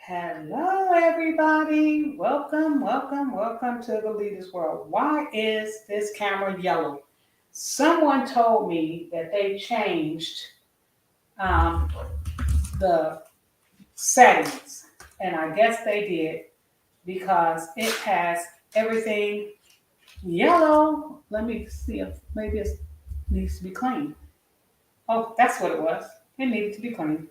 Hello, everybody. Welcome to the Leaders World. Why is this camera yellow? Someone told me that they changed um, the settings, and I guess they did because it has everything yellow. Let me see if maybe it needs to be cleaned. Oh, that's what it was. It needed to be cleaned.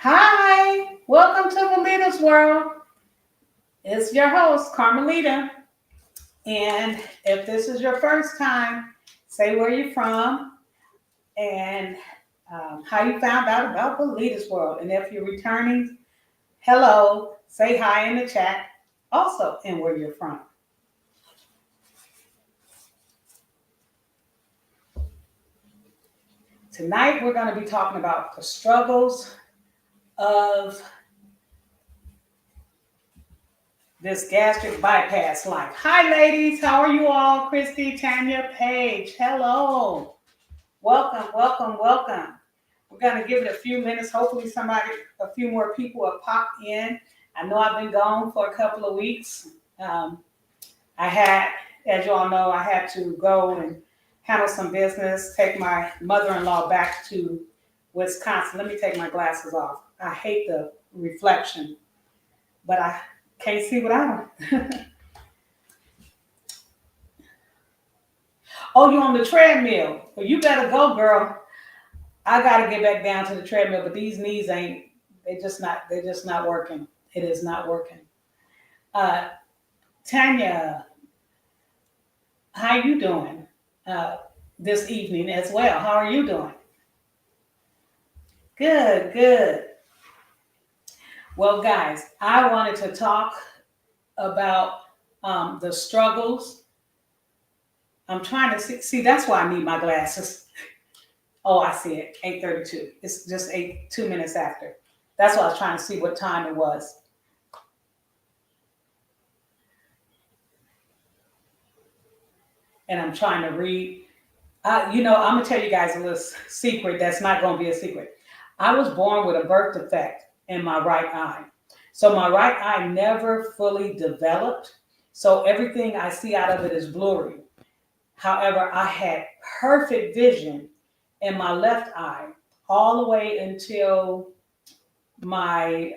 Hi, welcome to the Leaders World. It's your host, Carmelita. And if this is your first time, say where you're from and how you found out about the Leaders World. And if you're returning, hello, say hi in the chat also and where you're from. Tonight, we're going to be talking about the struggles of this gastric bypass life. Hi, ladies. How are you all? Christy, Tanya, Paige. Hello. Welcome. We're going to give it a few minutes. Hopefully a few more people will pop in. I know I've been gone for a couple of weeks. As you all know, I had to go and handle some business, take my mother-in-law back to Wisconsin. Let me take my glasses off. I hate the reflection, but I can't see without them. Oh, you on the treadmill? Well, you better go, girl. I gotta get back down to the treadmill, but these knees ain't. They're just not working. It is not working. Uh, Tanya, how you doing this evening as well? How are you doing? Good. Well, guys, I wanted to talk about the struggles. I'm trying to see. That's why I need my glasses. Oh, I see it. 8:32. It's just 2 minutes after. That's why I was trying to see what time it was. And I'm trying to read. I'm gonna tell you guys a little secret that's not gonna be a secret. I was born with a birth defect in my right eye. So my right eye never fully developed. So everything I see out of it is blurry. However, I had perfect vision in my left eye all the way until my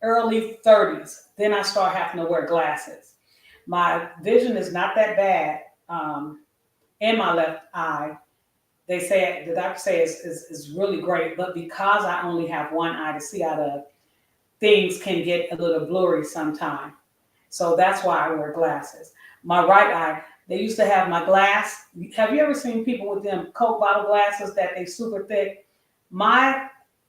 early 30s. Then I started having to wear glasses. My vision is not that bad in my left eye. The doctor says is really great, but because I only have one eye to see out of, things can get a little blurry sometimes. So that's why I wear glasses. My right eye, they used to have my glass. Have you ever seen people with them Coke bottle glasses that they super thick? My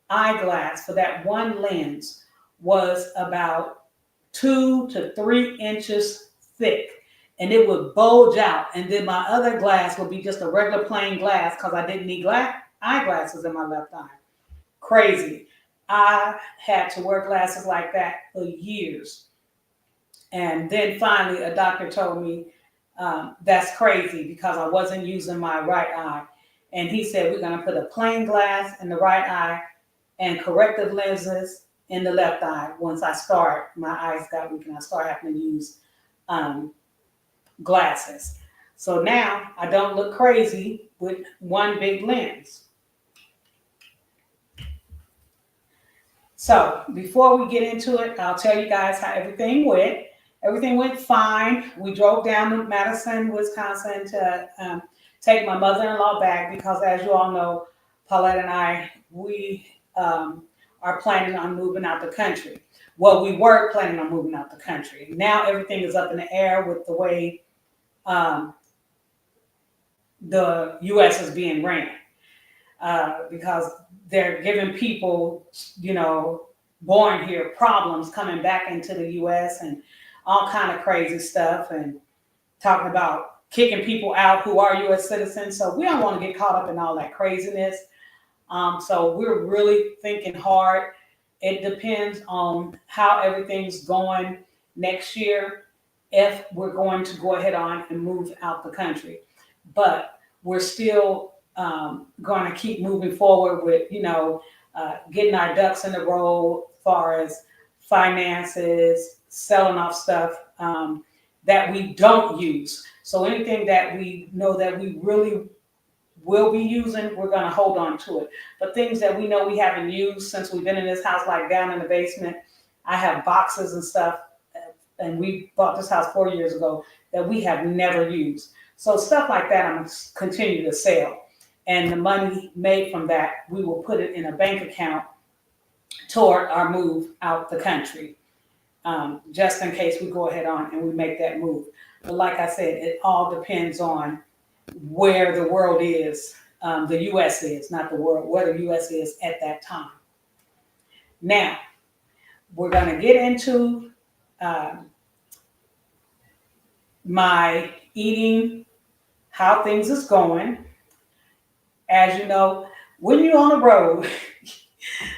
eyeglass for that one lens was about 2 to 3 inches thick, and it would bulge out. And then my other glass would be just a regular plain glass because I didn't need eyeglasses in my left eye. Crazy. I had to wear glasses like that for years. And then finally, a doctor told me that's crazy because I wasn't using my right eye. And he said, we're going to put a plain glass in the right eye and corrective lenses in the left eye. Once my eyes got weak and I started having to use glasses. So now I don't look crazy with one big lens. So before we get into it, I'll tell you guys how everything went. Everything went fine. We drove down to Madison, Wisconsin to take my mother-in-law back because, as you all know, Paulette and I, we are planning on moving out the country. Well, we were planning on moving out the country. Now everything is up in the air with the way the U.S. is being ran. Because they're giving people, born here problems coming back into the U.S. and all kind of crazy stuff and talking about kicking people out who are U.S. citizens. So we don't want to get caught up in all that craziness. So we're really thinking hard. It depends on how everything's going next year if we're going to go ahead on and move out the country. But we're still going to keep moving forward with, getting our ducks in the row as far as finances, selling off stuff that we don't use. So anything that we know that we really will be using, we're going to hold on to it. But things that we know we haven't used since we've been in this house, like down in the basement, I have boxes and stuff, and we bought this house 4 years ago that we have never used. So stuff like that, I'm going to continue to sell. And the money made from that, we will put it in a bank account toward our move out the country, just in case we go ahead on and we make that move. But like I said, it all depends on where the world is, the U.S. is, not the world, where the U.S. is at that time. Now, we're going to get into my eating, how things is going. As you know, when you're on the road,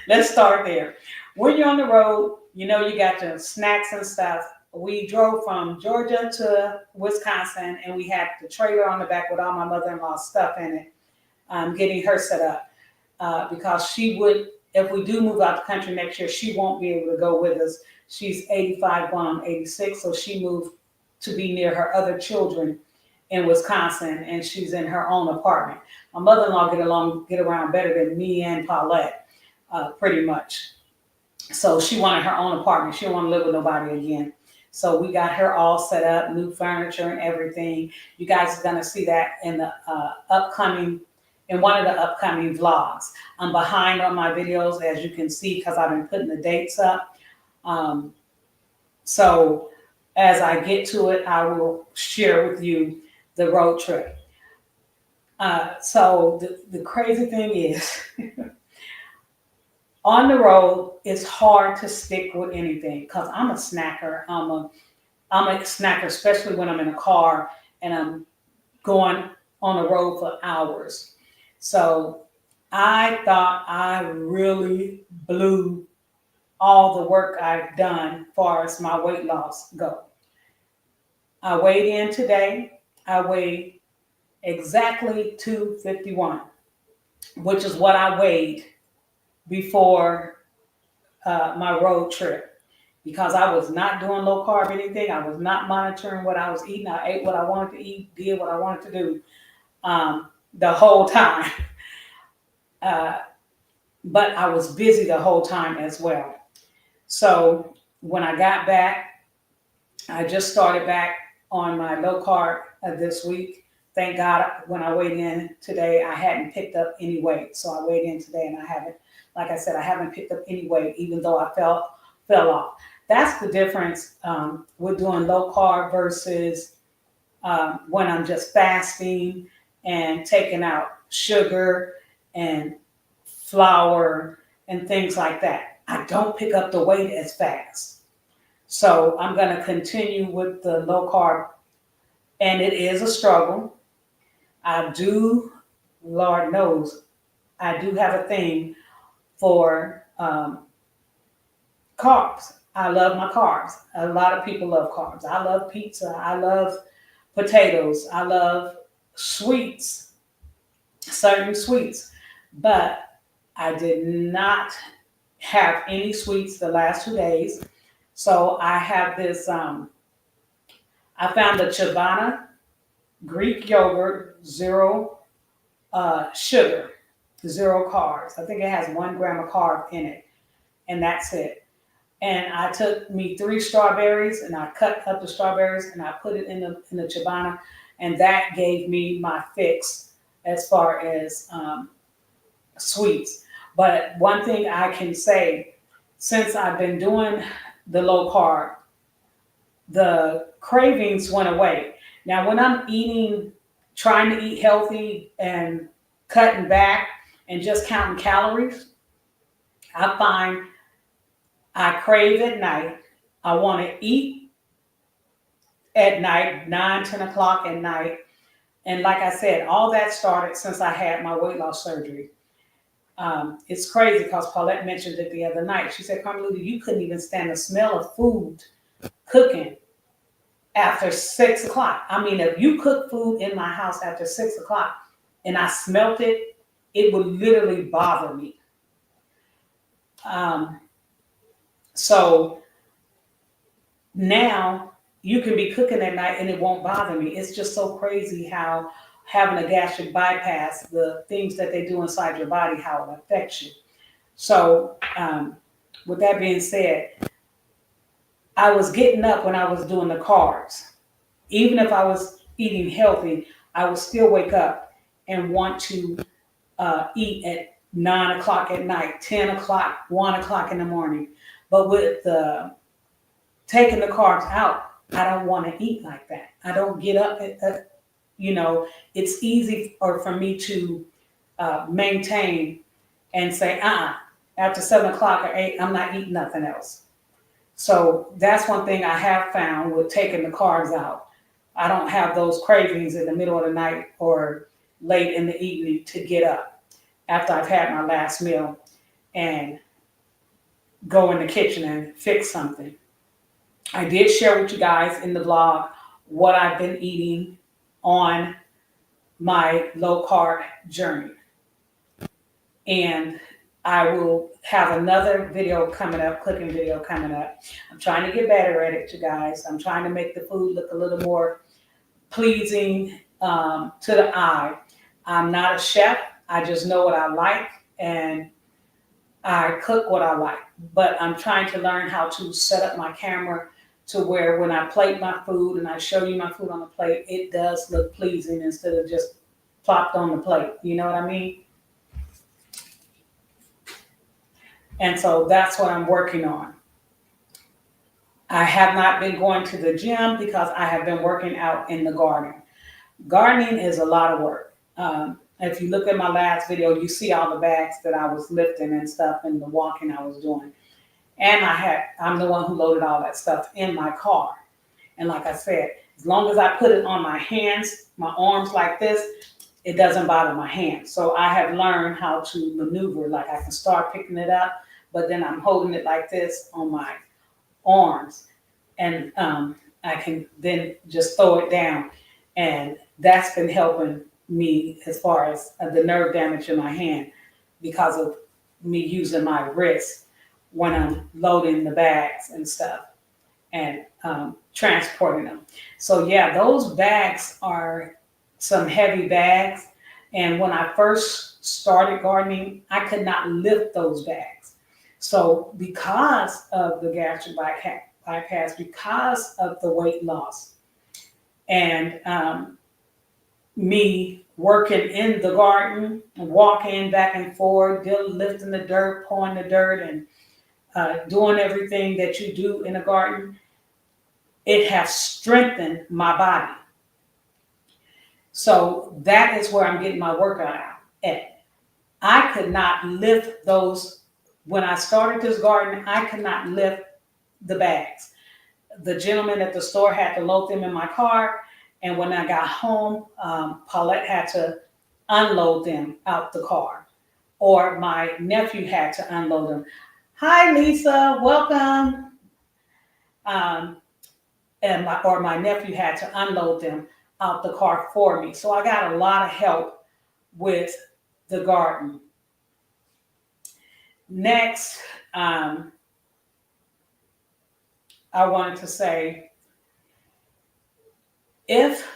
let's start there. When you're on the road, you know you got your snacks and stuff. We drove from Georgia to Wisconsin, and we had the trailer on the back with all my mother-in-law's stuff in it, getting her set up because she would, if we do move out the country next year, she won't be able to go with us. She's 85 going on 86, so she moved to be near her other children in Wisconsin, and she's in her own apartment. My mother-in-law get around better than me and Paulette, pretty much. So she wanted her own apartment. She didn't want to live with nobody again. So we got her all set up, new furniture and everything. You guys are going to see that in the one of the upcoming vlogs. I'm behind on my videos, as you can see, because I've been putting the dates up. So as I get to it, I will share with you the road trip. So the crazy thing is, on the road, it's hard to stick with anything because I'm a snacker. I'm a snacker, especially when I'm in a car and I'm going on the road for hours. So I thought I really blew all the work I've done as far as my weight loss go. I weighed in today. I weighed exactly 251, which is what I weighed before my road trip, because I was not doing low carb anything. I was not monitoring what I was eating. I ate what I wanted to eat, did what I wanted to do the whole time. But I was busy the whole time as well. So when I got back, I just started back on my low carb this week. Thank God when I weighed in today, I hadn't picked up any weight. So I weighed in today and I haven't, like I said, I haven't picked up any weight, even though I fell off. That's the difference with doing low carb versus when I'm just fasting and taking out sugar and flour and things like that. I don't pick up the weight as fast. So I'm going to continue with the low carb, and it is a struggle. I do, Lord knows, I do have a thing for carbs. I love my carbs. A lot of people love carbs. I love pizza. I love potatoes. I love sweets, certain sweets. But I did not have any sweets the last 2 days. So I have this, I found the Chobani Greek yogurt, zero sugar, zero carbs. I think it has 1 gram of carb in it, and that's it. And I took me 3 strawberries and I cut up the strawberries and I put it in the Chobani, and that gave me my fix as far as sweets. But one thing I can say, since I've been doing the low carb, the cravings went away. Now, when I'm eating, trying to eat healthy and cutting back and just counting calories, I find I crave at night. I want to eat at night, 9, 10 o'clock at night. And like I said, all that started since I had my weight loss surgery. It's crazy because Paulette mentioned it the other night. She said, Carmelita, you couldn't even stand the smell of food cooking after 6 o'clock. I mean, if you cook food in my house after 6 o'clock and I smelt it, it would literally bother me. Um, so now you can be cooking at night and it won't bother me. It's just so crazy how having a gastric bypass, the things that they do inside your body, how it affects you. So, with that being said, I was getting up when I was doing the carbs. Even if I was eating healthy, I would still wake up and want to eat at 9 o'clock at night, 10 o'clock, 1 o'clock in the morning. But with taking the carbs out, I don't want to eat like that. I don't get up. It's easy for me to maintain and say, after 7 o'clock or 8, I'm not eating nothing else. So that's one thing I have found with taking the carbs out. I don't have those cravings in the middle of the night or late in the evening to get up after I've had my last meal and go in the kitchen and fix something. I did share with you guys in the blog what I've been eating on my low carb journey. And I will have another video coming up, cooking video coming up. I'm trying to get better at it, you guys. I'm trying to make the food look a little more pleasing to the eye. I'm not a chef. I just know what I like and I cook what I like. But I'm trying to learn how to set up my camera to where when I plate my food and I show you my food on the plate, it does look pleasing instead of just plopped on the plate. You know what I mean? And so that's what I'm working on. I have not been going to the gym because I have been working out in the garden. Gardening is a lot of work. If you look at my last video, you see all the bags that I was lifting and stuff and the walking I was doing. And I'm the one who loaded all that stuff in my car. And like I said, as long as I put it on my hands, my arms like this, it doesn't bother my hands. So I have learned how to maneuver. Like I can start picking it up, but then I'm holding it like this on my arms. And I can then just throw it down. And that's been helping me as far as the nerve damage in my hand because of me using my wrist when I'm loading the bags and stuff and transporting them. So yeah, those bags are some heavy bags. And when I first started gardening, I could not lift those bags. So because of the gastric bypass, because of the weight loss, and me working in the garden, walking back and forth, lifting the dirt, pouring the dirt, and doing everything that you do in a garden, it has strengthened my body. So that is where I'm getting my workout out at. I could not lift those. When I started this garden, I could not lift the bags. The gentleman at the store had to load them in my car. And when I got home, Paulette had to unload them out the car. Or my nephew had to unload them. Hi, Lisa, welcome. Or my nephew had to unload them out the car for me. So I got a lot of help with the garden. Next, I wanted to say, if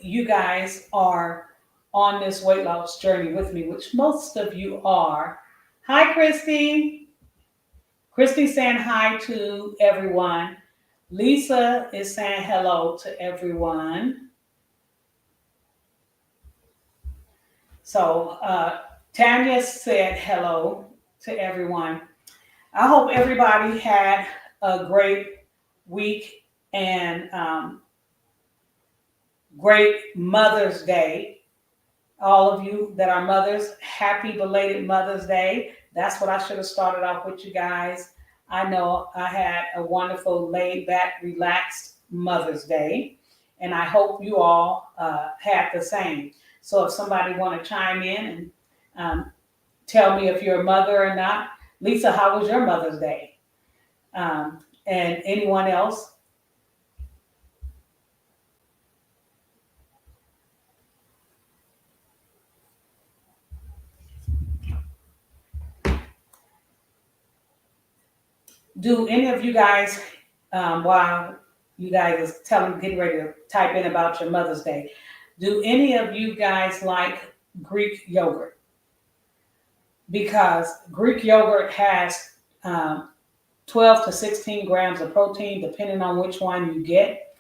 you guys are on this weight loss journey with me, which most of you are, hi, Christy. Christy's saying hi to everyone. Lisa is saying hello to everyone. So Tanya said hello to everyone. I hope everybody had a great week and great Mother's Day. All of you that are mothers, happy belated Mother's Day. That's what I should have started off with you guys. I know I had a wonderful, laid back, relaxed Mother's Day, and I hope you all had the same. So if somebody want to chime in and tell me if you're a mother or not. Lisa, how was your Mother's Day? And anyone else? Do any of you guys, while you guys is getting ready to type in about your Mother's Day, do any of you guys like Greek yogurt? Because Greek yogurt has 12 to 16 grams of protein, depending on which one you get.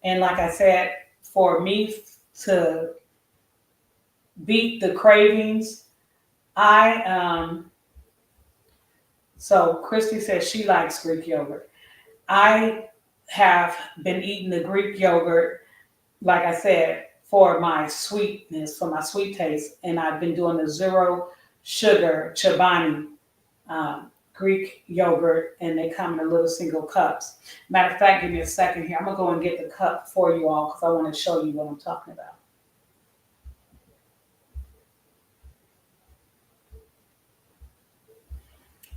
And like I said, for me to beat the cravings, I so Christy says she likes Greek yogurt. I have been eating the Greek yogurt, like I said, for my sweetness, for my sweet taste, and I've been doing the zero sugar Chobani Greek yogurt, and they come in little single cups. Matter of fact, give me a second here. I'm gonna go and get the cup for you all because I want to show you what I'm talking about.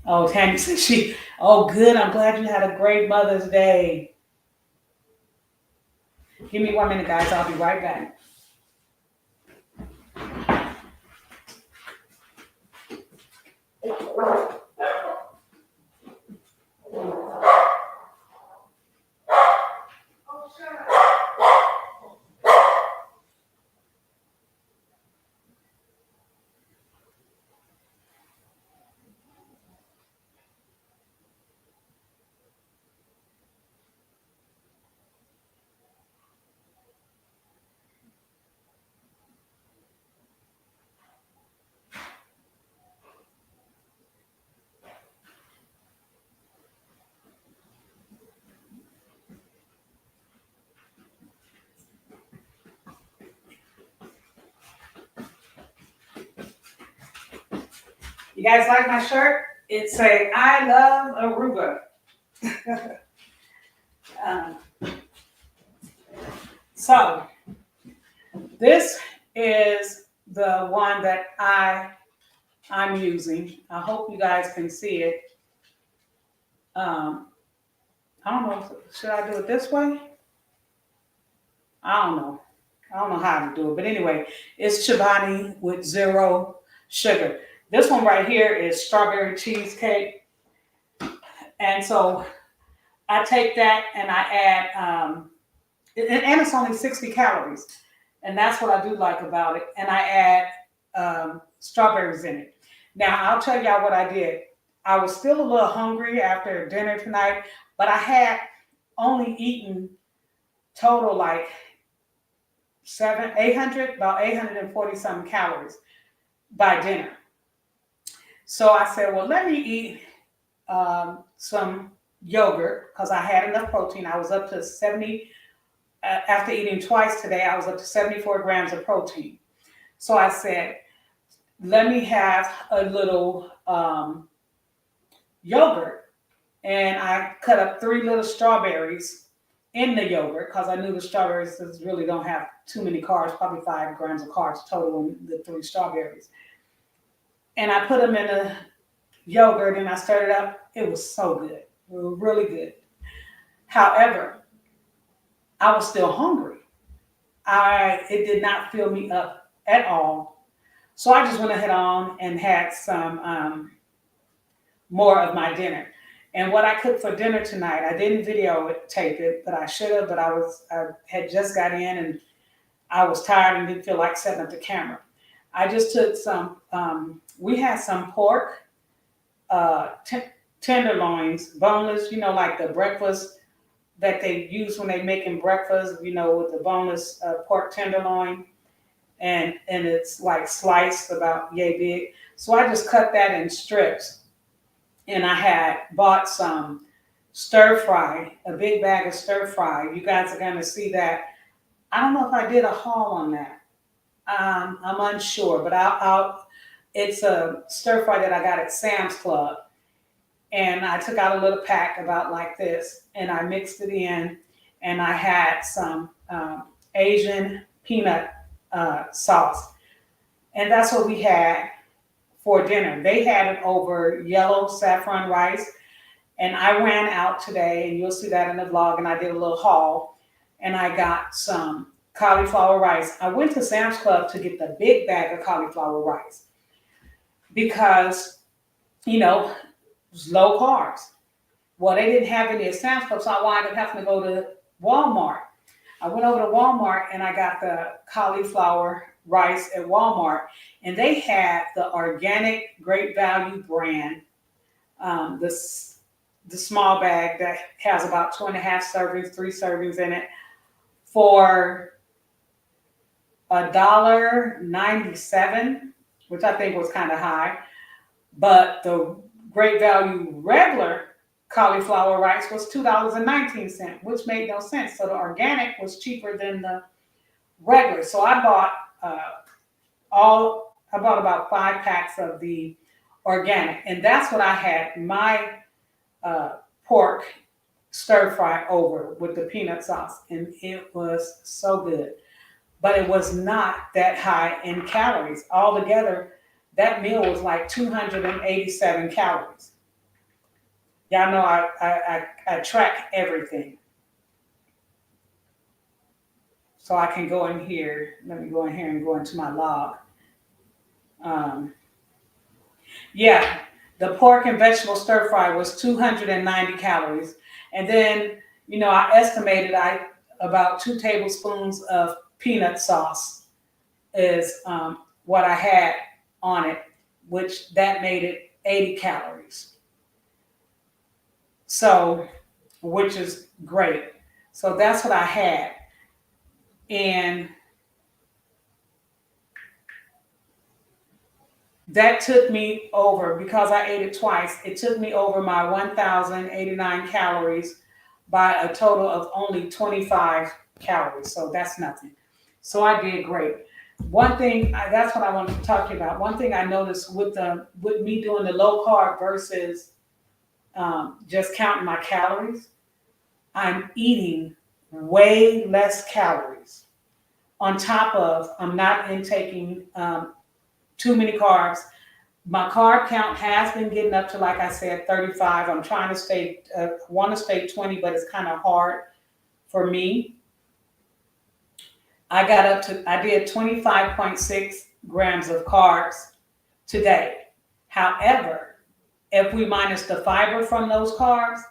Oh, Tammy says oh, good. I'm glad you had a great Mother's Day. Give me 1 minute, guys. I'll be right back. You guys like my shirt? It say, I love Aruba. um, so this is the one that I'm using. I hope you guys can see it. I don't know, should I do it this way? I don't know. I don't know how to do it. But anyway, it's Chobani with zero sugar. This one right here is strawberry cheesecake. And so I take that and I add, and it's only 60 calories. And that's what I do like about it. And I add strawberries in it. Now, I'll tell y'all what I did. I was still a little hungry after dinner tonight, but I had only eaten total like about 840 something calories by dinner. So I said, well, let me eat some yogurt because I had enough protein. I was up to 70, after eating twice today, I was up to 74 grams of protein. So I said, let me have a little yogurt. And I cut up 3 little strawberries in the yogurt because I knew the strawberries really don't have too many carbs, probably 5 grams of carbs total in the 3 strawberries. And I put them in the yogurt and I stirred it up. It was so good. It was really good. However, I was still hungry. It did not fill me up at all. So I just went ahead on and had some more of my dinner. And what I cooked for dinner tonight, I didn't tape it, but I should have, but I had just got in and I was tired and didn't feel like setting up the camera. I just took some, we had some pork, tenderloins, boneless, like the breakfast that they use when they making breakfast, with the boneless pork tenderloin. And it's like sliced about yay big. So I just cut that in strips. And I had bought some stir fry, a big bag of stir fry. You guys are going to see that. I don't know if I did a haul on that. I'm unsure, but it's a stir fry that I got at Sam's Club. And I took out a little pack about like this, and I mixed it in, and I had some Asian peanut sauce. And that's what we had for dinner. They had it over yellow saffron rice. And I ran out today, and you'll see that in the vlog, and I did a little haul, and I got some cauliflower rice. I went to Sam's Club to get the big bag of cauliflower rice because, it's low carbs. Well, they didn't have any at Sam's Club, so I wound up having to go to Walmart. I went over to Walmart and I got the cauliflower rice at Walmart, and they had the organic Great Value brand, um, the the small bag that has about 2.5 servings, 3 servings in it for $1.97, which I think was kind of high. But the Great Value regular cauliflower rice was $2.19, which made no sense. So the organic was cheaper than the regular. So I bought about 5 packs of the organic, and that's what I had my pork stir fry over with the peanut sauce, and it was so good. But it was not that high in calories. Altogether, that meal was like 287 calories. Y'all know I track everything. So I can go in here. Let me go in here and go into my log. Um, yeah, the pork and vegetable stir fry was 290 calories. And then, I estimated about 2 tablespoons of peanut sauce is what I had on it, which that made it 80 calories. So, which is great. So that's what I had. And that took me over, because I ate it twice, it took me over my 1,089 calories by a total of only 25 calories. So that's nothing. So I did great. One thing, that's what I wanted to talk to you about. One thing I noticed with me doing the low carb versus just counting my calories, I'm eating way less calories. On top of, I'm not intaking too many carbs. My carb count has been getting up to, like I said, 35. I'm trying to want to stay 20, but it's kind of hard for me. I did 25.6 grams of carbs today. However, if we minus the fiber from those carbs,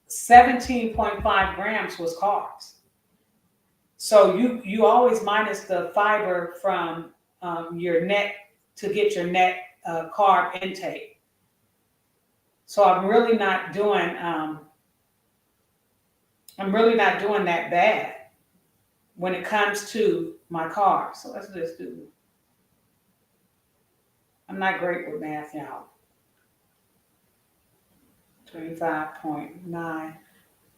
17.5 grams was carbs. So you always minus the fiber from your net to get your net carb intake. So I'm really not doing that bad when it comes to my carbs. So let's just do. I'm not great with math, y'all. 25.9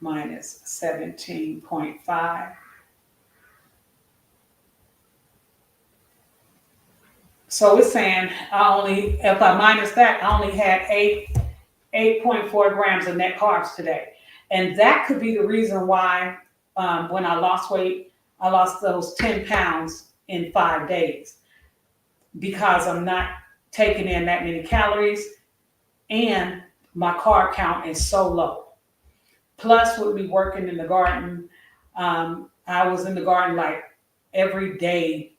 minus 17.5. So it's saying if I minus that, I only had 8.4 grams of net carbs today. And that could be the reason why when I lost weight, I lost those 10 pounds in 5 days, because I'm not taking in that many calories and my carb count is so low. Plus, with me working in the garden, I was in the garden like every day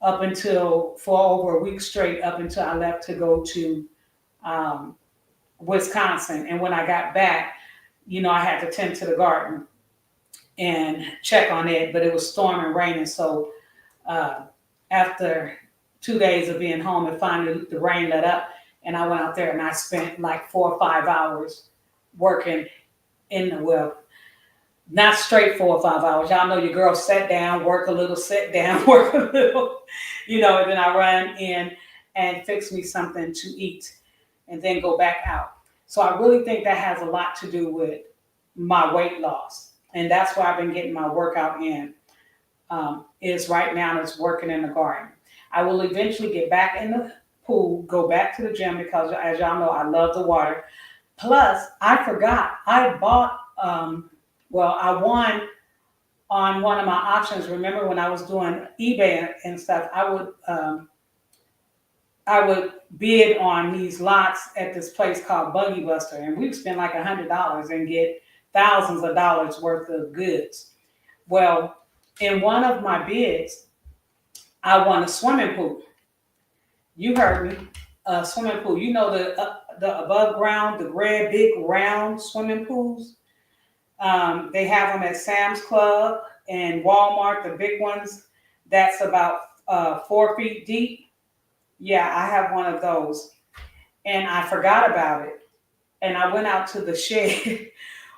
for over a week straight, up until I left to go to Wisconsin. And when I got back, I had to tend to the garden and check on it, but it was storming, raining. So after 2 days of being home, and finally the rain let up, and I went out there and I spent like 4 or 5 hours working not straight 4 or 5 hours. Y'all know your girl sat down, work a little, sit down, work a little, and then I run in and fix me something to eat and then go back out. So I really think that has a lot to do with my weight loss. And that's why I've been getting my workout in, is right now it's working in the garden. I will eventually get back in the pool, go back to the gym, because as y'all know, I love the water. Plus, I forgot, I bought, I won on one of my auctions. Remember when I was doing eBay and stuff, I would bid on these lots at this place called Buggy Buster, and we'd spend like $100 and get thousands of dollars worth of goods. Well, in one of my bids, I won a swimming pool. You heard me, a swimming pool. the above ground, the red big round swimming pools. They have them at Sam's Club and Walmart, the big ones. That's about 4 feet deep. Yeah, I have one of those. And I forgot about it. And I went out to the shed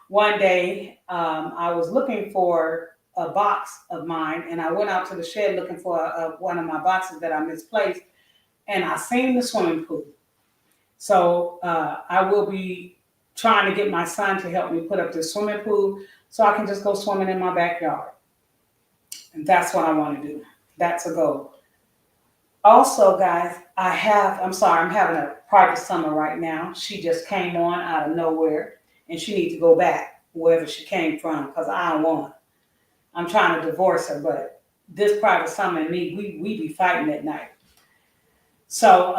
one day. I was looking for a box of mine, and I went out to the shed looking for one of my boxes that I misplaced, and I seen the swimming pool. So I will be trying to get my son to help me put up this swimming pool so I can just go swimming in my backyard. And that's what I want to do. That's a goal. Also, guys, I'm sorry, I'm having a private summer right now. She just came on out of nowhere, and she needs to go back wherever she came from because I don't want her. I'm trying to divorce her, but this private summer and me, we be fighting at night. So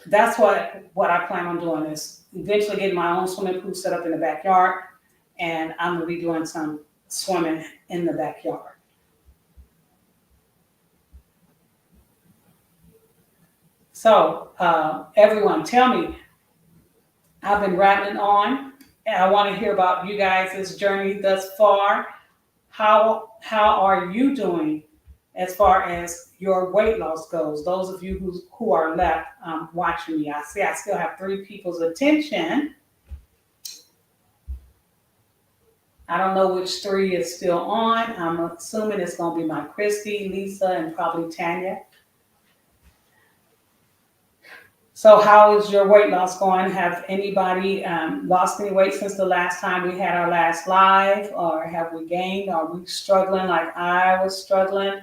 that's what I plan on doing is eventually getting my own swimming pool set up in the backyard, and I'm gonna be doing some swimming in the backyard. So everyone, tell me. I've been rattling on, and I want to hear about you guys' journey thus far. How are you doing as far as your weight loss goes? Those of you who are left watching me, I see I still have 3 people's attention. I don't know which 3 is still on. I'm assuming it's going to be my Christy, Lisa, and probably Tanya. So how is your weight loss going? Have anybody lost any weight since the last time we had our last live? Or have we gained? Are we struggling like I was struggling?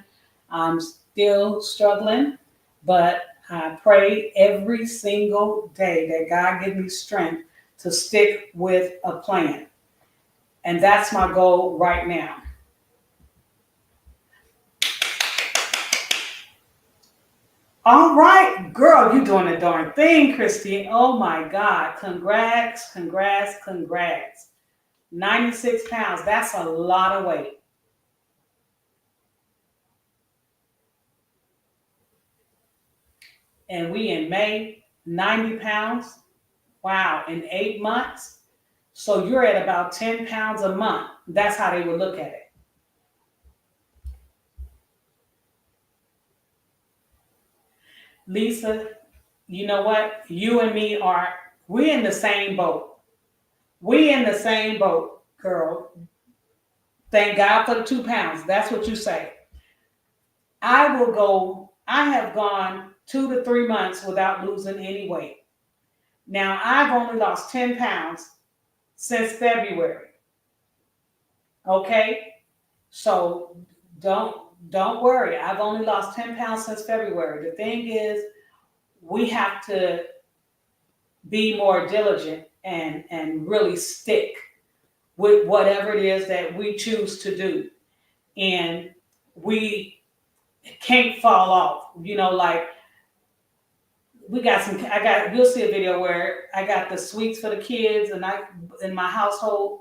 I'm still struggling, but I pray every single day that God give me strength to stick with a plan. And that's my goal right now. All right, girl, you doing a darn thing, Christine. Oh my God. Congrats, congrats, congrats. 96 pounds. That's a lot of weight. And we in May, 90 pounds. Wow, in 8 months. So you're at about 10 pounds a month. That's how they would look at it. Lisa, you know what? You and me we're in the same boat. We in the same boat, girl. Thank God for the 2 pounds. That's what you say. I have gone 2 to 3 months without losing any weight. Now I've only lost 10 pounds since February. Okay? So don't worry. I've only lost 10 pounds since February. The thing is, we have to be more diligent and really stick with whatever it is that we choose to do. And we can't fall off. Like you'll see a video where I got the sweets for the kids, and in my household,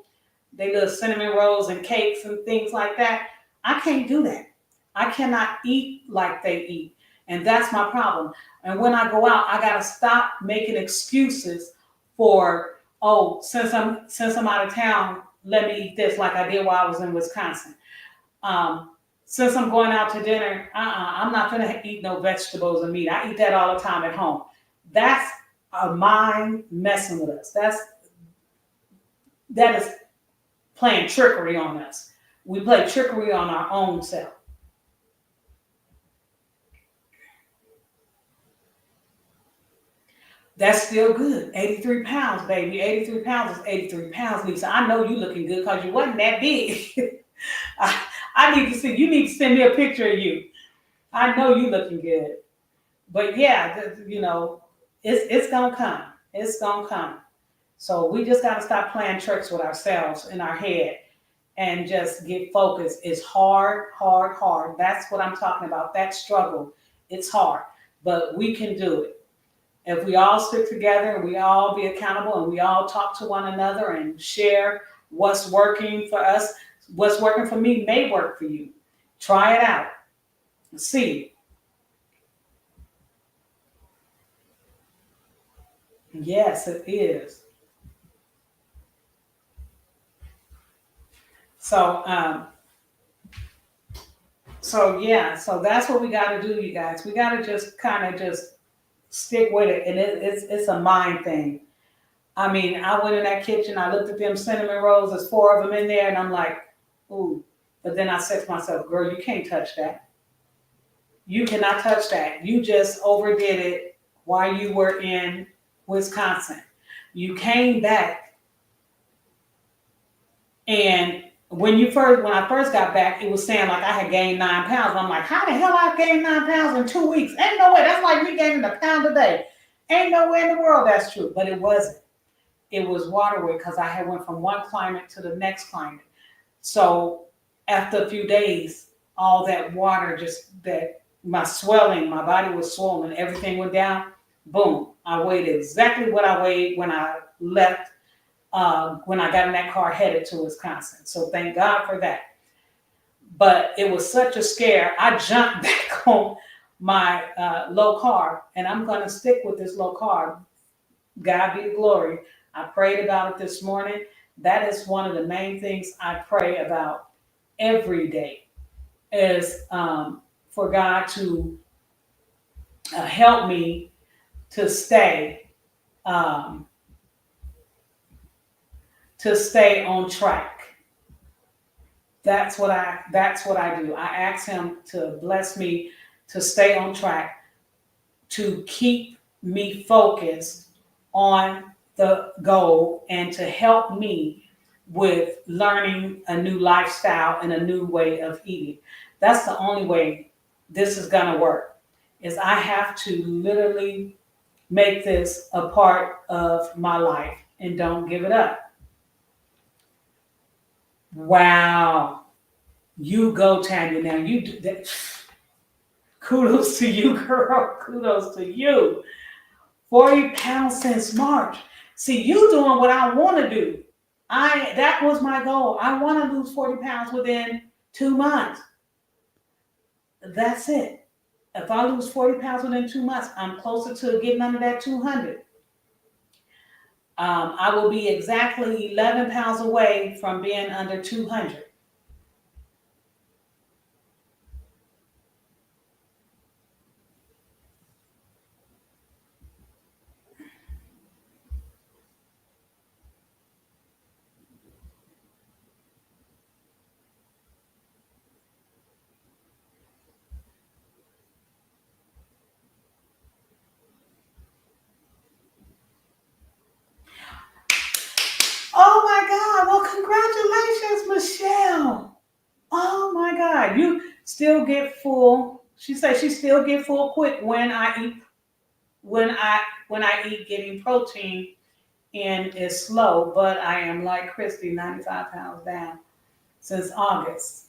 they little cinnamon rolls and cakes and things like that. I can't do that. I cannot eat like they eat. And that's my problem. And when I go out, I gotta stop making excuses for, oh, since I'm out of town, let me eat this like I did while I was in Wisconsin. Since I'm going out to dinner, I'm not gonna eat no vegetables and meat. I eat that all the time at home. That's a mind messing with us. That is playing trickery on us. We play trickery on our own self. That's still good. 83 pounds, baby. 83 pounds is 83 pounds, Lisa. I know you looking good because you wasn't that big. I need to see. You need to send me a picture of you. I know you looking good. But yeah, it's gonna come. It's gonna come. So we just gotta stop playing tricks with ourselves in our head and just get focused. It's hard, hard, hard. That's what I'm talking about. That struggle. It's hard, but we can do it. If we all stick together and we all be accountable and we all talk to one another and share what's working for us, what's working for me may work for you. Try it out. See. Yes, it is. So, so yeah, so that's what we got to do, you guys. We got to just kind of just stick with it, and it's a mind thing. I mean, I went in that kitchen, I looked at them cinnamon rolls. There's four of them in there, and I'm like, ooh. But then I said to myself, girl, you can't touch that. You cannot touch that. You just overdid it while you were in Wisconsin. You came back, and when I first got back, it was saying like I had gained 9 pounds. I'm like, how the hell I gained 9 pounds in 2 weeks? Ain't no way. That's like me gaining a pound a day. Ain't no way in the world that's true. But it wasn't. It was water weight because I had went from one climate to the next climate. So after a few days, all that water just that my swelling, my body was swollen, everything went down. Boom! I weighed exactly what I weighed when I left. When I got in that car headed to Wisconsin. So thank God for that. But it was such a scare. I jumped back on my low carb, and I'm going to stick with this low carb. God be the glory. I prayed about it this morning. That is one of the main things I pray about every day is for God to help me to um, stay on track. That's what I do. I ask him to bless me to stay on track, to keep me focused on the goal, and to help me with learning a new lifestyle and a new way of eating. That's the only way this is going to work. Is I have to literally make this a part of my life and don't give it up. Wow. You go, Tanya. Now you do that. Kudos to you, girl. Kudos to you. 40 pounds since March. See, you doing what I want to do. That was my goal. I want to lose 40 pounds within 2 months. That's it. If I lose 40 pounds within 2 months, I'm closer to getting under that 200. I will be exactly 11 pounds away from being under 200. Oh my God. Well, congratulations, Michelle. Oh my God. You still get full. She says she still get full quick when I eat getting protein in is slow, but I am like Christy, 95 pounds down since August.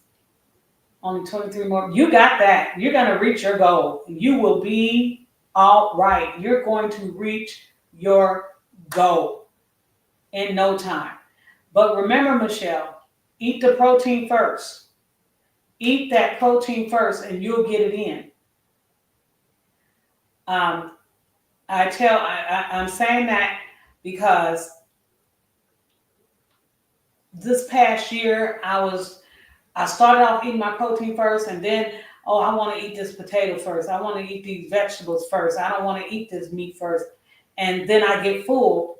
Only 23 more. You got that. You're going to reach your goal. You will be all right. You're going to reach your goal in no time. But remember, Michelle, eat the protein first. Eat that protein first and you'll get it in. Um, I'm saying that because this past year I started off eating my protein first, and then, oh, I want to eat this potato first. I want to eat these vegetables first. I don't want to eat this meat first. And then I get full,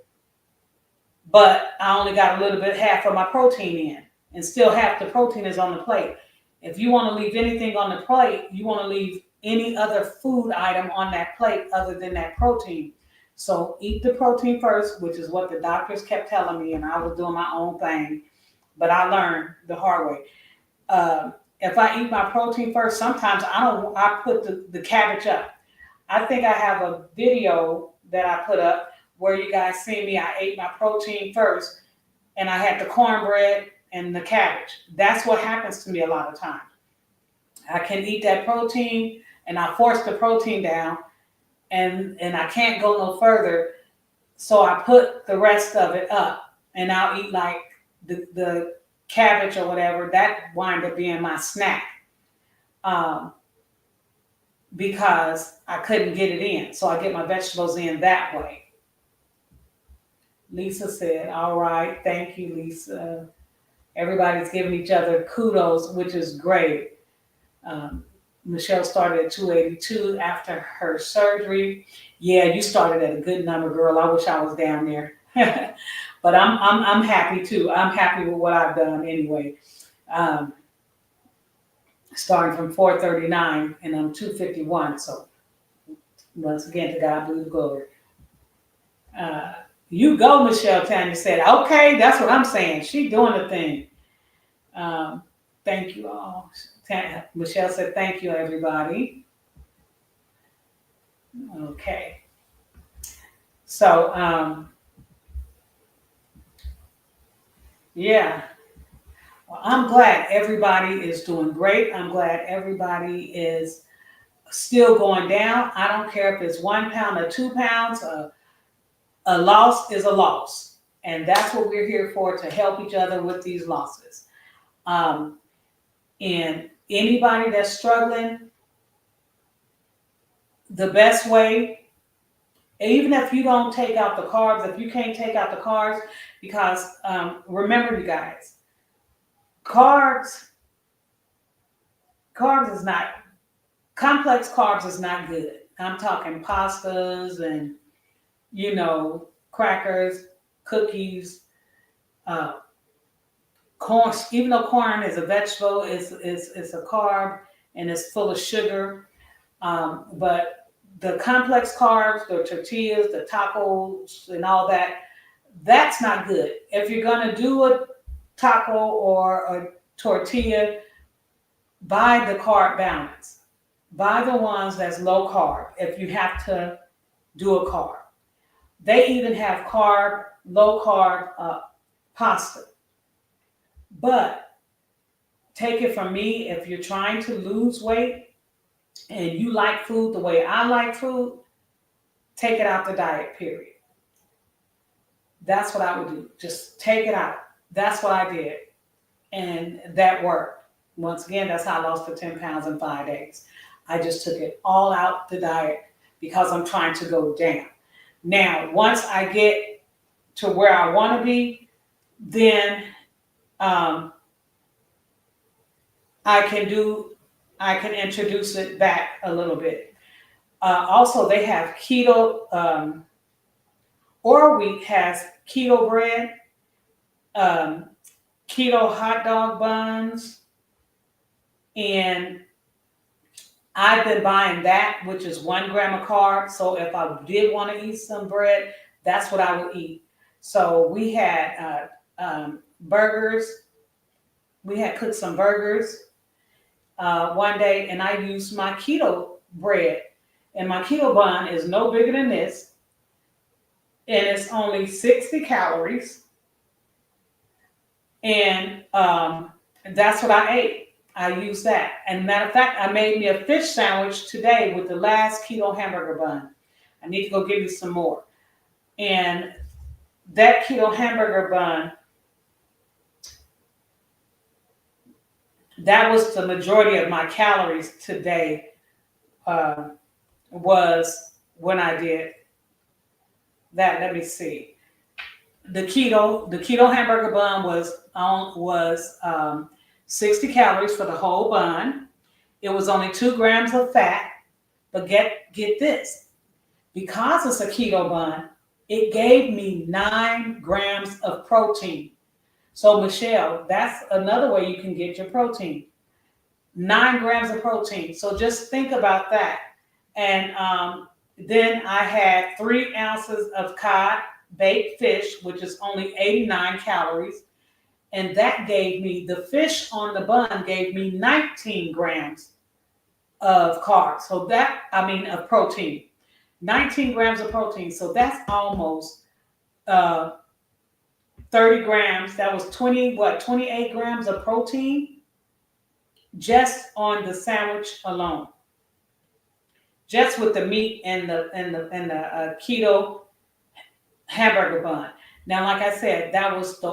but I only got a little bit, half of my protein in, and still half the protein is on the plate. If you want to leave anything on the plate, you want to leave any other food item on that plate other than that protein. So eat the protein first, which is what the doctors kept telling me, and I was doing my own thing, but I learned the hard way. If I eat my protein first, sometimes I put the cabbage up. I think I have a video that I put up where you guys see me. I ate my protein first and I had the cornbread and the cabbage. That's what happens to me a lot of times. I can eat that protein and I force the protein down and I can't go no further. So I put the rest of it up and I'll eat like the cabbage or whatever. That wind up being my snack. Um, because I couldn't get it in. So I get my vegetables in that way. Lisa said, all right, thank you, Lisa. Everybody's giving each other kudos, which is great. Um, Michelle started at 282 after her surgery. Yeah, you started at a good number, girl. I wish I was down there. But I'm happy too. I'm happy with what I've done anyway. Um, Starting from 439 and I'm 251. So once again, to God be the glory. Uh, you go, Michelle. Tanya said, okay, that's what I'm saying. She doing the thing. Um, Thank you all. Michelle said, thank you, everybody. Okay. So, yeah, well, I'm glad everybody is doing great. I'm glad everybody is still going down. I don't care if it's 1 pound or 2 pounds. A loss is a loss. And that's what we're here for, to help each other with these losses. Um, and anybody that's struggling, the best way, even if you don't take out the carbs, if you can't take out the carbs, because remember, you guys, carbs is not, complex carbs is not good. I'm talking pastas and, crackers, cookies, uh, corn. Even though corn is a vegetable, it's a carb and it's full of sugar. But the complex carbs, the tortillas, the tacos, and all that, that's not good. If you're gonna do a taco or a tortilla, buy the carb balance. Buy the ones that's low carb if you have to do a carb. They even have low carb pasta. But take it from me, if you're trying to lose weight and you like food the way I like food, take it out the diet, period. That's what I would do. Just take it out. That's what I did. And that worked. Once again, that's how I lost the 10 pounds in 5 days. I just took it all out the diet because I'm trying to go down. Now, once I get to where I want to be, then I can introduce it back a little bit. Also, they have keto, Oral Wheat has keto bread, um, keto hot dog buns, and I've been buying that, which is 1 gram of carbs. So if I did want to eat some bread, that's what I would eat. So we had burgers. We had cooked some burgers one day, and I used my keto bread. And my keto bun is no bigger than this, and it's only 60 calories. And that's what I ate. I used that. And matter of fact, I made me a fish sandwich today with the last keto hamburger bun. I need to go give you some more. And that keto hamburger bun, that was the majority of my calories today, was when I did that. Let me see. The keto hamburger bun was 60 calories for the whole bun. It was only 2 grams of fat, but get this, because it's a keto bun, it gave me 9 grams of protein. So Michelle, that's another way you can get your protein. 9 grams of protein. So just think about that. And then I had 3 ounces of cod baked fish, which is only 89 calories. And that gave me, the fish on the bun gave me 19 grams of carbs. So of protein. 19 grams of protein. So that's almost 30 grams. That was 28 grams of protein just on the sandwich alone. Just with the meat and the keto hamburger bun. Now, like I said, that was the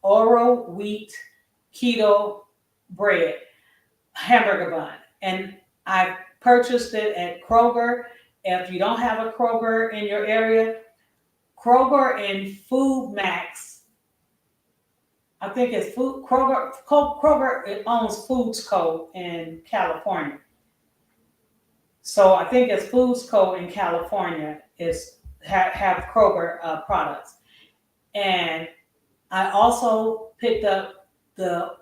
Oral Wheat keto bread hamburger bun, and I purchased it at Kroger. If you don't have a Kroger in your area, Kroger and Food Max. I think it's Food Kroger. Kroger it owns Foods Co. in California. So I think it's Foods Co. in California is have Kroger products. And I also picked up the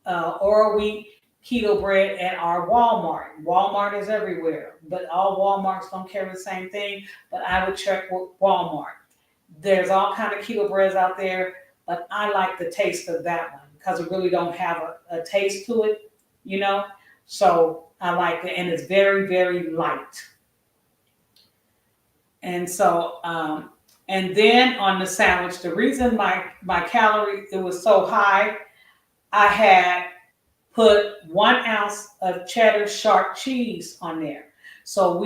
Oral Wheat keto bread at our Walmart. Walmart is everywhere, but all Walmarts don't carry the same thing. But I would check with Walmart. There's all kind of keto breads out there, but I like the taste of that one because it really don't have a taste to it, you know. So I like it, and it's very, very light. And so, and then on the sandwich, the reason my calorie it was so high, I had put 1 ounce of cheddar sharp cheese on there. So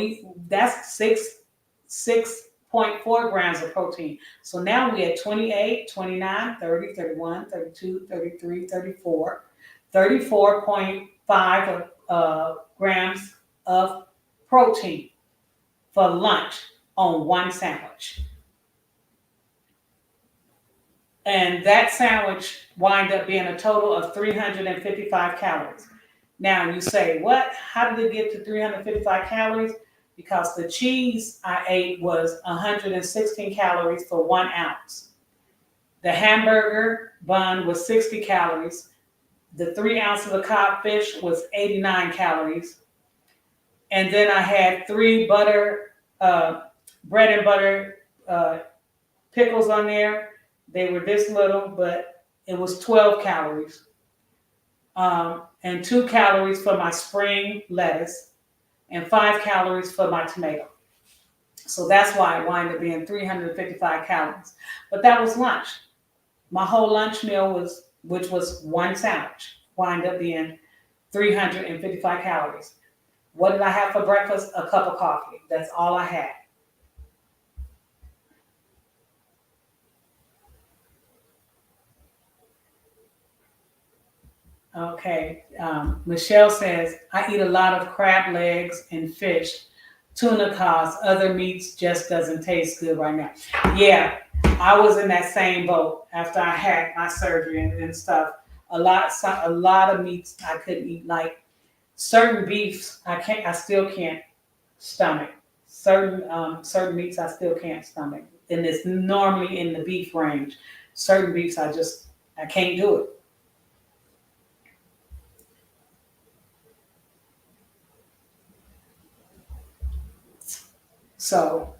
that's 6.4 grams of protein. So now we had 28, 29, 30, 31, 32, 33, 34, 34.5 grams of protein for lunch on one sandwich. And that sandwich wind up being a total of 355 calories. Now you say, what? How did it get to 355 calories? Because the cheese I ate was 116 calories for 1 ounce. The hamburger bun was 60 calories. The 3 ounces of codfish was 89 calories. And then I had three bread and butter pickles on there. They were this little, but it was 12 calories. And 2 calories for my spring lettuce and 5 calories for my tomato. So that's why it wound up being 355 calories. But that was lunch. My whole lunch meal which was one sandwich, wound up being 355 calories. What did I have for breakfast? A cup of coffee. That's all I had. Okay. Michelle says, I eat a lot of crab legs and fish, tuna costs, other meats just doesn't taste good right now. Yeah, I was in that same boat after I had my surgery and stuff. A lot of meats I couldn't eat. Like certain beefs, I still can't stomach. Certain meats I still can't stomach. And it's normally in the beef range. Certain beefs I can't do it. So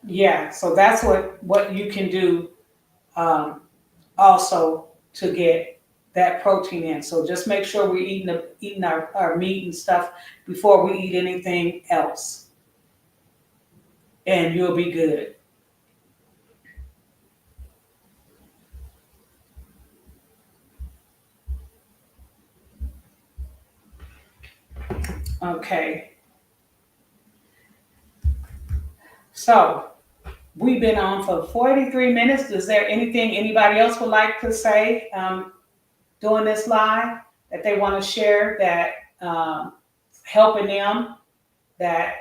yeah, so that's what you can do um, also to get that protein in. So just make sure we're eating our meat and stuff before we eat anything else, and you'll be good. Okay, so we've been on for 43 minutes. Is there anything anybody else would like to say during this live that they want to share that helping them that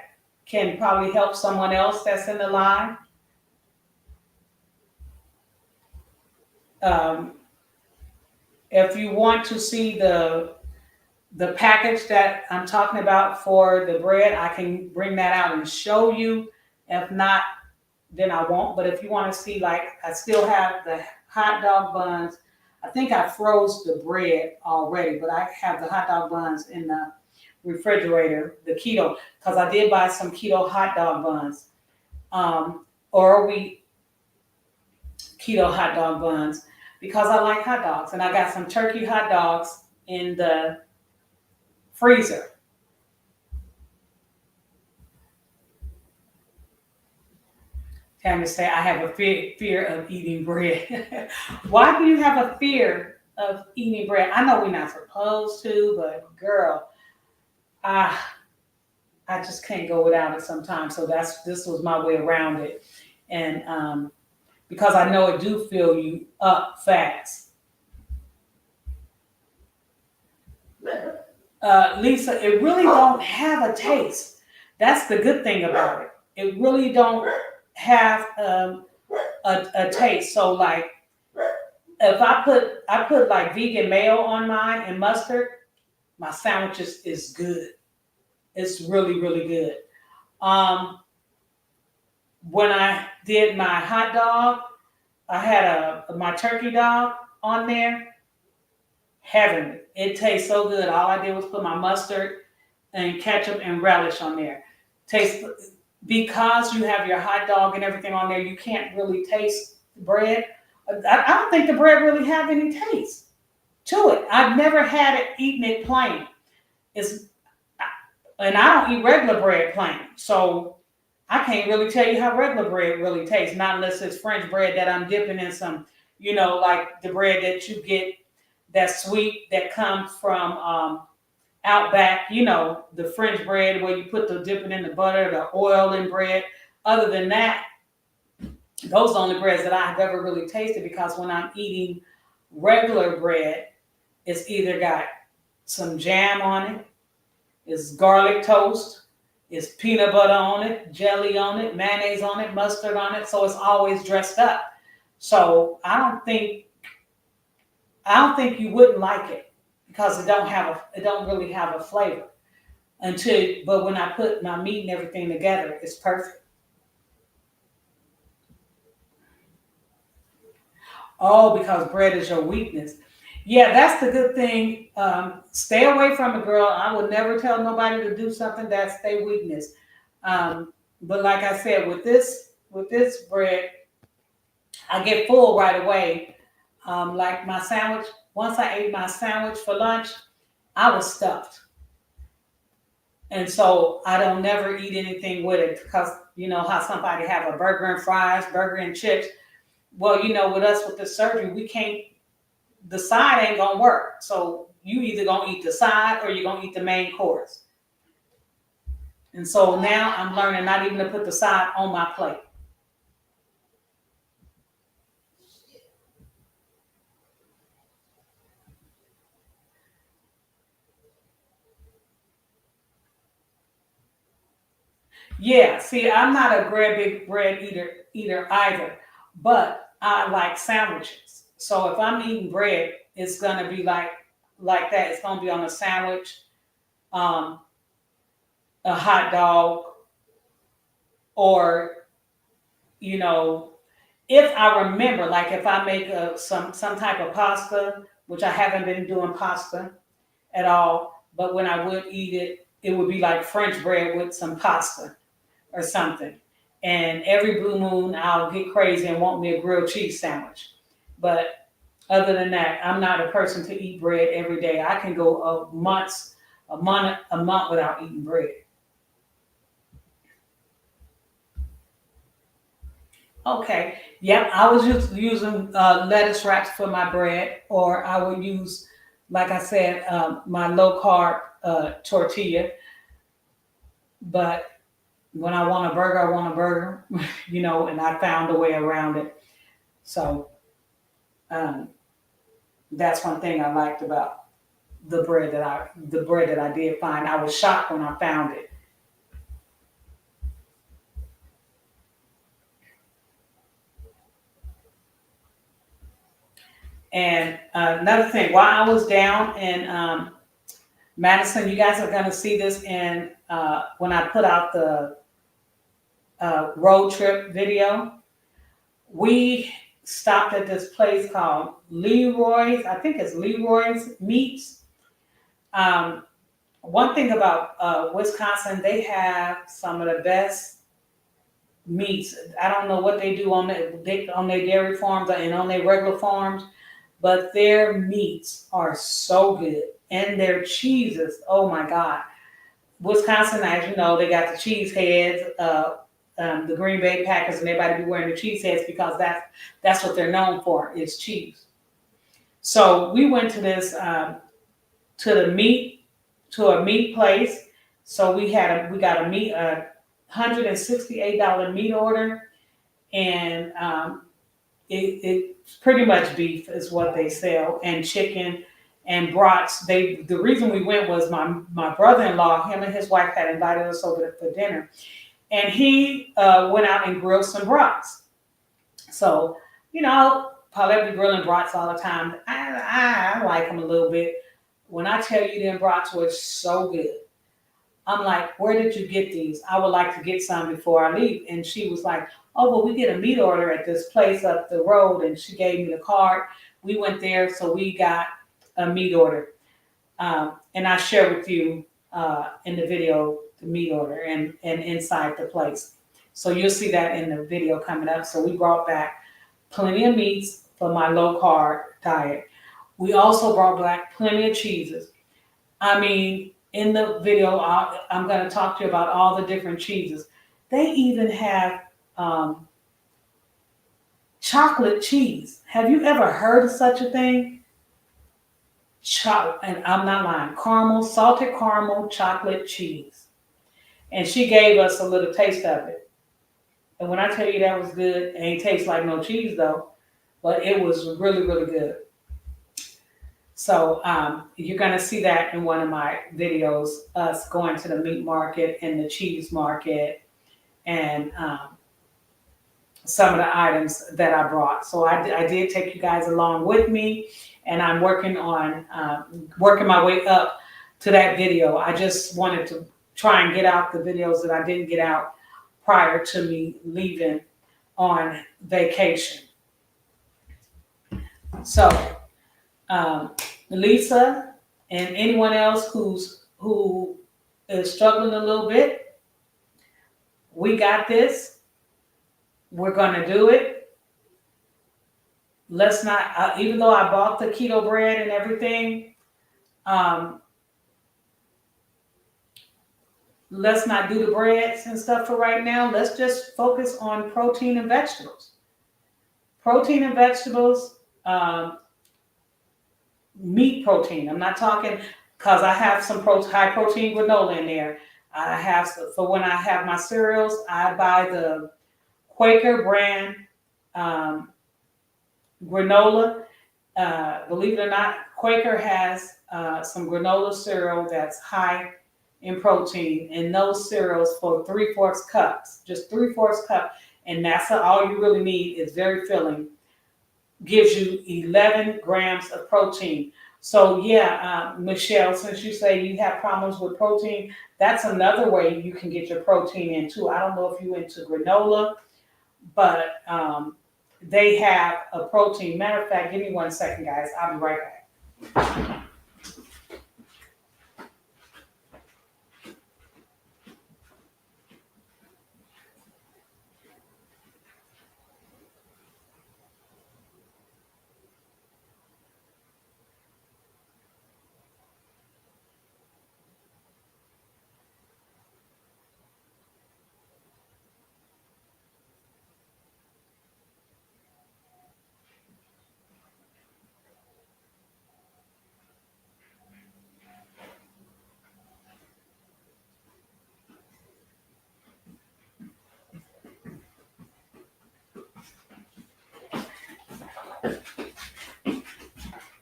can probably help someone else that's in the live? Um, if you want to see the package that I'm talking about for the bread, I can bring that out and show you. If not, then I won't. But if you want to see, like, I still have the hot dog buns. I think I froze the bread already, but I have the hot dog buns in the refrigerator, the keto, because I did buy some keto hot dog buns, or wheat keto hot dog buns, because I like hot dogs. And I got some turkey hot dogs in the freezer. Tammy say, I have a fear of eating bread. Why do you have a fear of eating bread? I know we're not supposed to, but girl, I I just can't go without it sometimes. So this was my way around it, and because I know it do fill you up fast. Lisa, it really don't have a taste. That's the good thing about it. It really don't have. a taste. So like if I put like vegan mayo on mine and mustard, my sandwiches is good. It's really, really good. Um, when I did my hot dog, I had my turkey dog on there. Heavenly. It tastes so good. All I did was put my mustard and ketchup and relish on there. Taste because you have your hot dog and everything on there, you can't really taste the bread. I don't think the bread really have any taste to it. I've never had it eating it plain. It's and I don't eat regular bread plain, so I can't really tell you how regular bread really tastes. Not unless it's French bread that I'm dipping in some, like the bread that you get that's sweet that comes from Outback. The French bread where you put the dipping in the butter, the oil in bread. Other than that, those are the only breads that I've ever really tasted because when I'm eating regular bread, it's either got some jam on it, it's garlic toast, it's peanut butter on it, jelly on it, mayonnaise on it, mustard on it. So it's always dressed up. So I don't think you wouldn't like it because it don't really have a flavor but when I put my meat and everything together, it's perfect. Oh, because bread is your weakness. Yeah, that's the good thing. Stay away from it, girl. I would never tell nobody to do something that's their weakness. But like I said, with this bread, I get full right away. Like my sandwich, once I ate my sandwich for lunch, I was stuffed. And so I don't never eat anything with it because you know how somebody have a burger and fries, burger and chips. Well, with us with the surgery, we can't, the side ain't gonna work. So you either gonna eat the side or you're gonna eat the main course. And so now I'm learning not even to put the side on my plate. Yeah, see, I'm not a big bread eater either, but I like sandwiches. So if I'm eating bread, it's gonna be like that. It's gonna be on a sandwich, um, a hot dog, or you know, if I remember, like if I make some type of pasta, which I haven't been doing pasta at all, but when I would eat it, it would be like French bread with some pasta or something. And every blue moon, I'll get crazy and want me a grilled cheese sandwich. But other than that, I'm not a person to eat bread every day. I can go a month without eating bread. Okay. Yep. I was just using lettuce wraps for my bread, or I would use, like I said, my low carb tortilla. But when I want a burger, I want a burger, and I found a way around it. So um, that's one thing I liked about the bread that I did find. I was shocked when I found it. And another thing, while I was down in Madison, you guys are going to see this in when I put out the road trip video. We stopped at this place called Leroy's. I think it's Leroy's Meats. Um, One thing about Wisconsin, they have some of the best meats. I don't know what they do on their dairy farms and on their regular farms, but their meats are so good, and their cheeses. Oh my God! Wisconsin, as you know, they got the cheese heads, the Green Bay Packers, and everybody be wearing the cheese heads because that's what they're known for is cheese. So we went to this to the meat to a meat place. So we got a meat $168 meat order, and it's pretty much beef is what they sell, and chicken and brats. The reason we went was my brother-in-law, him and his wife had invited us over for dinner, and he went out and grilled some brats. So, Paulette be grilling brats all the time. I like them a little bit. When I tell you them brats were so good, I'm like, where did you get these? I would like to get some before I leave. And she was like, oh, well, we get a meat order at this place up the road. And she gave me the card. We went there, so we got a meat order. And I share with you in the video the meat order and inside the place. So you'll see that in the video coming up. So we brought back plenty of meats for my low carb diet. We also brought back plenty of cheeses. I mean, in the video, I'm going to talk to you about all the different cheeses. They even have chocolate cheese. Have you ever heard of such a thing? And I'm not lying, salted caramel chocolate cheese. And she gave us a little taste of it. And when I tell you that was good, it ain't taste like no cheese though, but it was really, really good. So you're going to see that in one of my videos, us going to the meat market and the cheese market and some of the items that I brought. So I did take you guys along with me, and I'm working my way up to that video. I just wanted to try and get out the videos that I didn't get out prior to me leaving on vacation. So Lisa and anyone else who is struggling a little bit, we got this. We're going to do it. Let's not, even though I bought the keto bread and everything, let's not do the breads and stuff for right now. Let's just focus on protein and vegetables. Protein and vegetables, meat protein. I'm not talking, because I have some high protein granola in there. I have, for when I have my cereals, I buy the Quaker brand granola. Believe it or not, Quaker has some granola cereal that's high in protein, and those cereals for 3/4 cups, just 3/4 cup, and that's all you really need. Is very filling, gives you 11 grams of protein. So yeah, Michelle, since you say you have problems with protein, that's another way you can get your protein in too. I don't know if you're into granola, but they have a protein. Matter of fact, give me 1 second, guys. I'll be right back.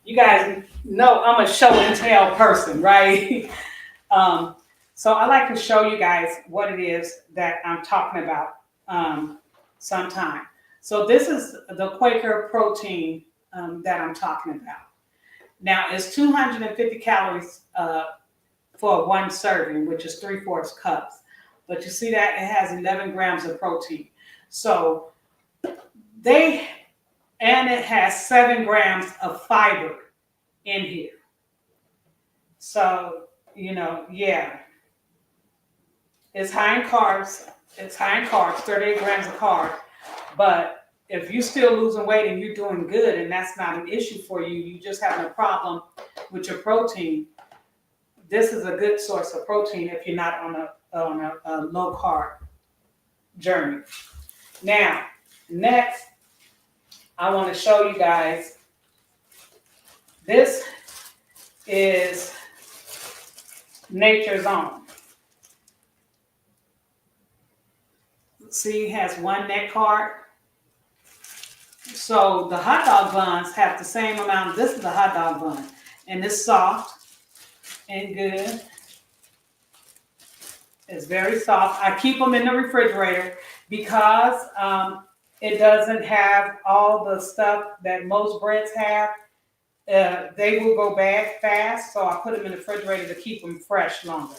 You guys know I'm a show and tell person, right? So I like to show you guys what it is that I'm talking about sometime. So this is the Quaker protein that I'm talking about. Now it's 250 calories for one serving, which is 3/4 cups. But you see that it has 11 grams of protein. So and it has 7 grams of fiber in here. So, yeah, it's high in carbs. It's high in carbs, 38 grams of carbs. But if you're still losing weight and you're doing good and that's not an issue for you, you just having a problem with your protein, this is a good source of protein if you're not on a low carb journey. Now, next, I want to show you guys, this is Nature's Own. See, it has one net card. So the hot dog buns have the same amount. This is the hot dog bun, and it's soft and good. It's very soft. I keep them in the refrigerator because It doesn't have all the stuff that most breads have. They will go bad fast, so I put them in the refrigerator to keep them fresh longer.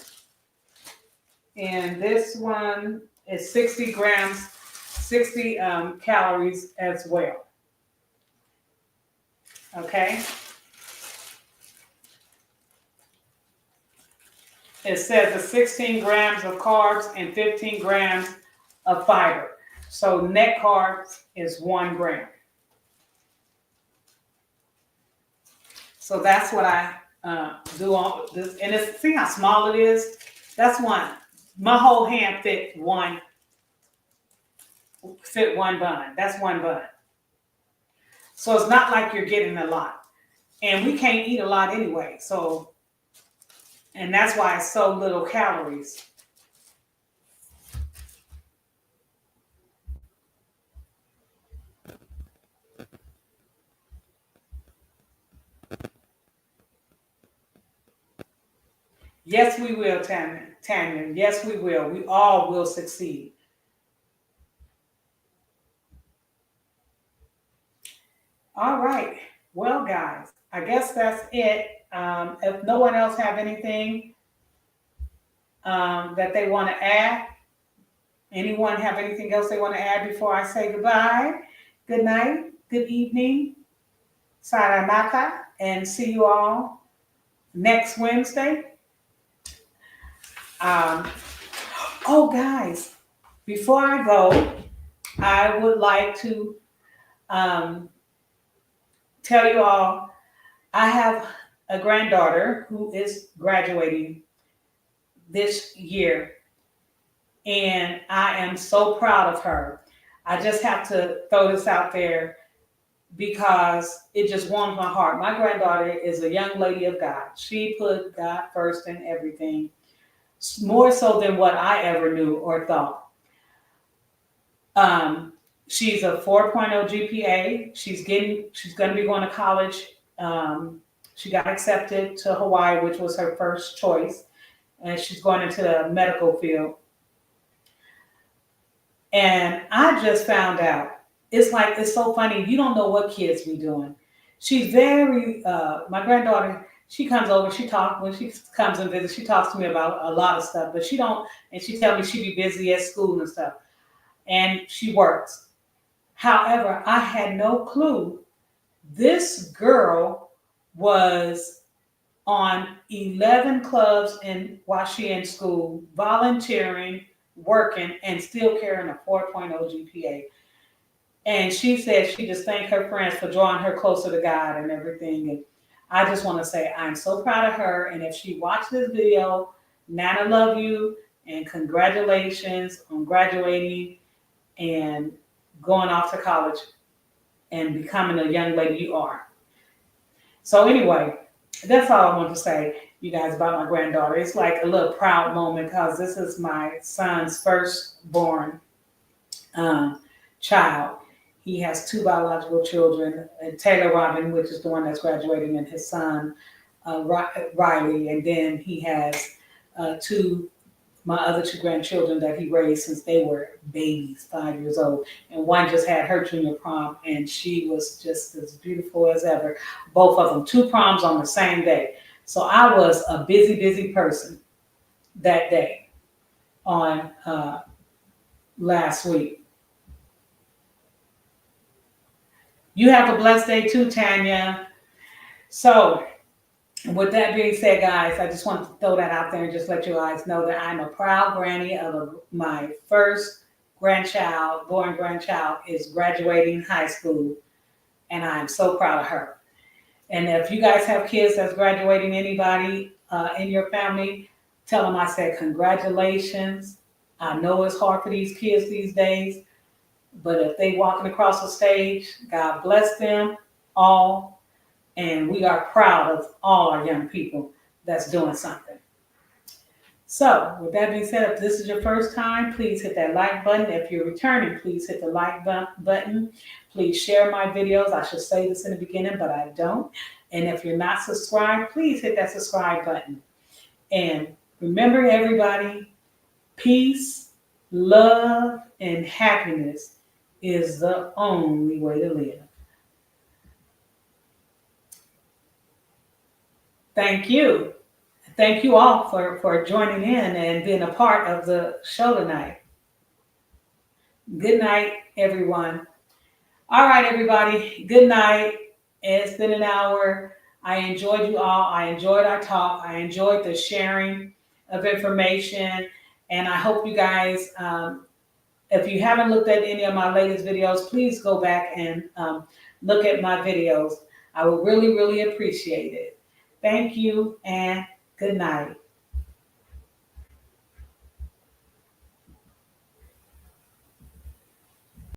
And this one is 60 grams, 60 calories as well. Okay. It says it's 16 grams of carbs and 15 grams of fiber. So net carbs is 1 gram. So that's what I do on this. And it's, see how small it is? That's one. My whole hand fit one bun. That's one bun. So it's not like you're getting a lot. And we can't eat a lot anyway. So, and that's why it's so little calories. Yes, we will, Tanya. Yes, we will. We all will succeed. All right. Well, guys, I guess that's it. If no one else have anything that they want to add, anyone have anything else they want to add before I say goodbye? Good night, good evening, saranaka, and see you all next Wednesday. Oh, guys, before I go, I would like to tell you all I have a granddaughter who is graduating this year, and I am so proud of her. I just have to throw this out there because it just warms my heart. My granddaughter is a young lady of God. She put God first in everything, more so than what I ever knew or thought. She's a 4.0 GPA. She's going to be going to college. She got accepted to Hawaii, which was her first choice, and she's going into the medical field. And I just found out, it's so funny. You don't know what kids be doing. She's very, my granddaughter, she comes over, she talks, when she comes and visits, she talks to me about a lot of stuff, but she tell me she be busy at school and stuff. And she works. However, I had no clue this girl was on 11 clubs while she in school, volunteering, working, and still carrying a 4.0 GPA. And she said she just thanked her friends for drawing her closer to God and everything. And I just want to say I'm so proud of her. And if she watched this video, Nana, love you and congratulations on graduating and going off to college and becoming the young lady you are. So anyway, that's all I want to say, you guys, about my granddaughter. It's like a little proud moment because this is my son's firstborn child. He has 2 biological children, Taylor Robin, which is the one that's graduating, and his son, Riley. And then he has my other 2 grandchildren that he raised since they were babies, 5 years old. And one just had her junior prom, and she was just as beautiful as ever. Both of them, 2 proms on the same day. So I was a busy, busy person that day on last week. You have a blessed day too, Tanya. So with that being said, guys, I just want to throw that out there and just let you guys know that I'm a proud granny of my first born grandchild is graduating high school, and I am so proud of her. And if you guys have kids that's graduating, anybody in your family, tell them I said congratulations. I know it's hard for these kids these days, but if they walking across the stage, God bless them all. And we are proud of all our young people that's doing something. So with that being said, if this is your first time, please hit that like button. If you're returning, please hit the like button. Please share my videos. I should say this in the beginning, but I don't. And if you're not subscribed, please hit that subscribe button. And remember, everybody, peace, love, and happiness is the only way to live. Thank you. Thank you all for joining in and being a part of the show tonight. Good night, everyone. All right, everybody. Good night. It's been an hour. I enjoyed you all. I enjoyed our talk. I enjoyed the sharing of information. And I hope you guys, if you haven't looked at any of my latest videos, please go back and look at my videos. I would really, really appreciate it. Thank you and good night.